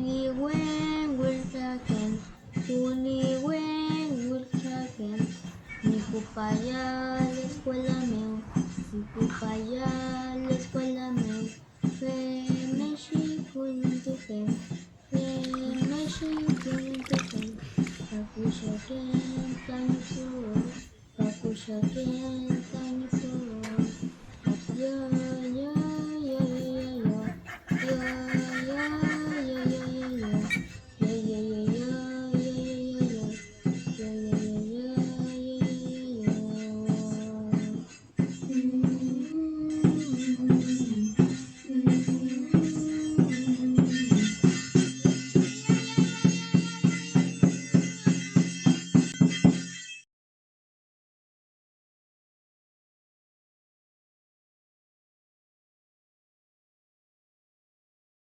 Liwen witraken, Liwen witraken, mi kupayal escuela meu, mi kupayal escuela meu, femgechi kullumtuken, femgechi kullumtuken, küchaken tañi, küchaken